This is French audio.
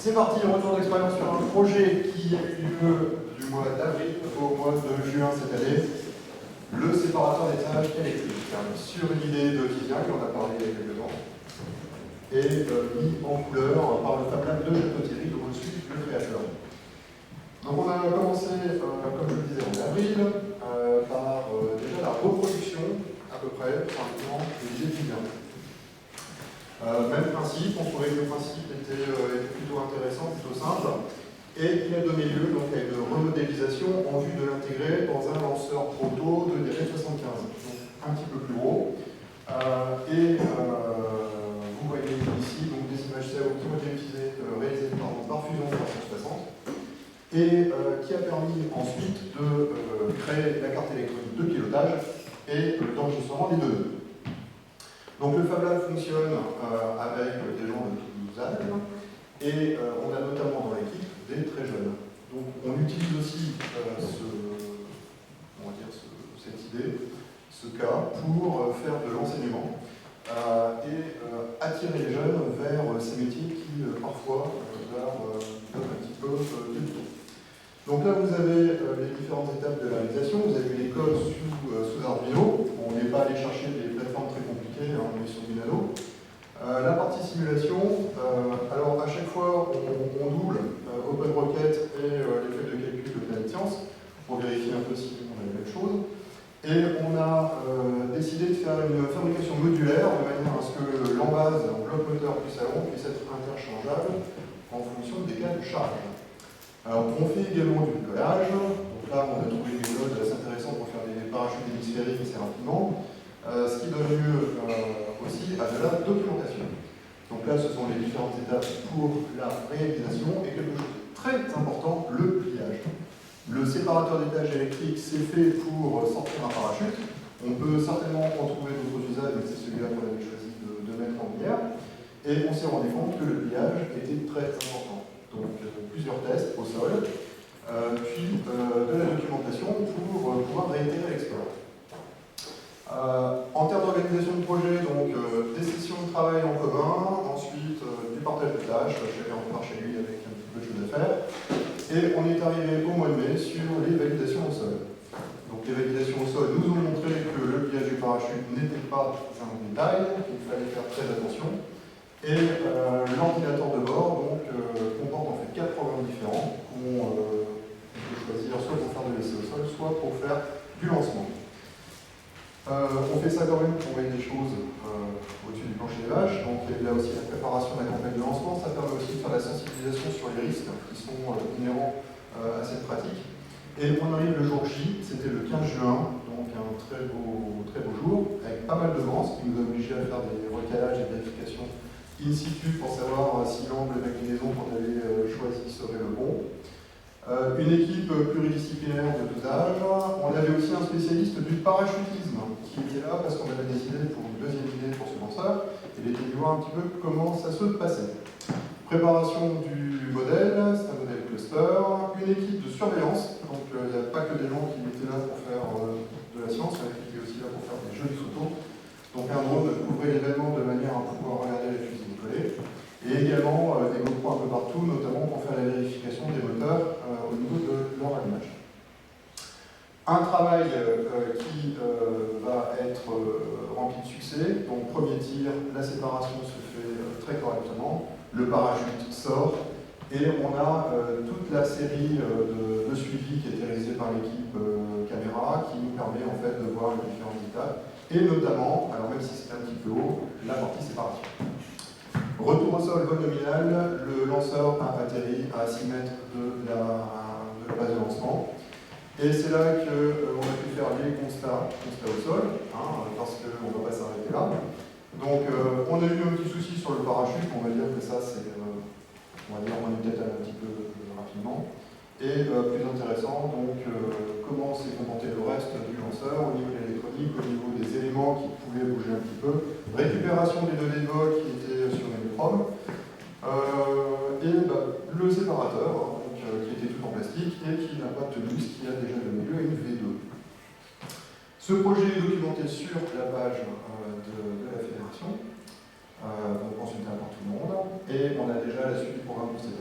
C'est parti, retour d'expérience sur un projet qui a eu lieu du mois d'avril au mois de juin cette année. Le séparateur d'étage électrique, sur une idée de Vivien, qui en a parlé il y a quelques temps, et mis en couleur par le Fab Lab de Château-Thierry, dont je suis le créateur. Donc on a commencé, comme je le disais, en avril, par déjà la reproduction, à peu près, simplement, des idées de Vivien. Même principe, on trouvait que le principe était plutôt intéressant, plutôt simple, et il a donné lieu donc, à une remodélisation en vue de l'intégrer dans un lanceur proto de DF75, donc un petit peu plus gros. Vous voyez ici donc, des images CAO qui ont été réalisées par Fusion 360, et qui a permis ensuite de créer la carte électronique de pilotage et d'enregistrement des données. Donc le Fab Lab fonctionne avec des gens de tous âges et on a notamment dans l'équipe des très jeunes. Donc on utilise aussi cette idée, ce cas, pour faire de l'enseignement et attirer les jeunes vers ces métiers qui parfois leur donnent un petit peu du tout. Donc là vous avez les différentes étapes de la réalisation. Vous avez les codes sous Arduino. On n'est pas allé chercher des plateformes très compliquées, on est sur du nano. La partie simulation, alors à chaque fois on double OpenRocket et les feuilles de calcul de Planet Science pour vérifier un peu si on a la même chose. Et on a décidé de faire une fabrication modulaire de manière à ce que l'embase, donc bloc moteur plus salon, puisse être interchangeable en fonction des cas de charge. Alors, on fait également du bricolage. Donc là, on a trouvé une méthode assez intéressante pour faire des parachutes hémisphériques assez rapidement, ce qui donne lieu aussi à de la documentation. Donc là, ce sont les différentes étapes pour la réalisation et quelque chose de très important, le pliage. Le séparateur d'étage électrique, c'est fait pour sortir un parachute. On peut certainement en trouver d'autres usages, mais c'est celui-là qu'on avait choisi de mettre en lumière. Et on s'est rendu compte que le pliage était très important. Donc plusieurs tests au sol, puis de la documentation pour pouvoir réitérer l'exploit. En termes d'organisation de projet, donc des sessions de travail en commun, ensuite du partage de tâches, chacun repart chez lui avec un petit peu de choses à faire. Et on est arrivé au mois de mai sur les validations au sol. Donc les validations au sol nous ont montré que le pliage du parachute n'était pas un détail, qu'il fallait faire très attention. Et l'ordinateur de bord donc, comporte en fait 4 programmes différents qu'on peut choisir soit pour faire de l'essai au sol, soit pour faire du lancement. On fait ça quand même pour envoyer des choses au-dessus du plancher des vaches. Donc il y a là aussi la préparation de la campagne de lancement. Ça permet aussi de faire la sensibilisation sur les risques qui sont inhérents à cette pratique. Et on arrive le jour J, c'était le 15 juin, donc un très beau jour, avec pas mal de vent, ce qui nous a obligés à faire des recalages et vérifications in situ pour savoir si l'angle d'inclinaison qu'on avait choisi serait le bon. Une équipe pluridisciplinaire de 12 âges. On avait aussi un spécialiste du parachutisme qui était là parce qu'on avait décidé pour une deuxième idée pour ce lanceur. Il était venu voir un petit peu comment ça se passait. Préparation du modèle, c'est un modèle cluster. Une équipe de surveillance, donc il n'y a pas que des gens qui étaient là pour faire de la science, il y a qui étaient aussi là pour faire des jolies photos. Donc un drone couvrait l'événement de manière à pouvoir regarder les fusils décoller. Et également des GoPro un peu partout, notamment pour faire la vérification des moteurs au niveau de leur allumage. Un travail qui va être rempli de succès. Donc premier tir, la séparation se fait très correctement, le parachute sort, et on a toute la série de suivi qui a été réalisée par l'équipe caméra qui nous permet en fait de voir les différentes étapes. Et notamment, alors même si c'est un petit peu haut, la partie séparation. Retour au sol, vol nominal, le lanceur a atterri à 6 mètres de la base de lancement. Et c'est là qu'on a pu faire les constats au sol, parce qu'on ne va pas s'arrêter là. Donc on a eu un petit souci sur le parachute, on va dire que ça c'est, on va dire on est peut-être un petit peu rapidement. Et plus intéressant, donc comment s'est comporté le reste du lanceur au niveau de l'électronique, au niveau des éléments qui pouvaient bouger un petit peu, récupération des données de vol qui étaient sur Nemeprom, et le séparateur, donc, qui était tout en plastique et qui n'a pas tenu, ce qui a déjà donné lieu à une V2. Ce projet est documenté sur la page de la fédération, donc consultable par tout le monde, et on a déjà la suite du programme pour cette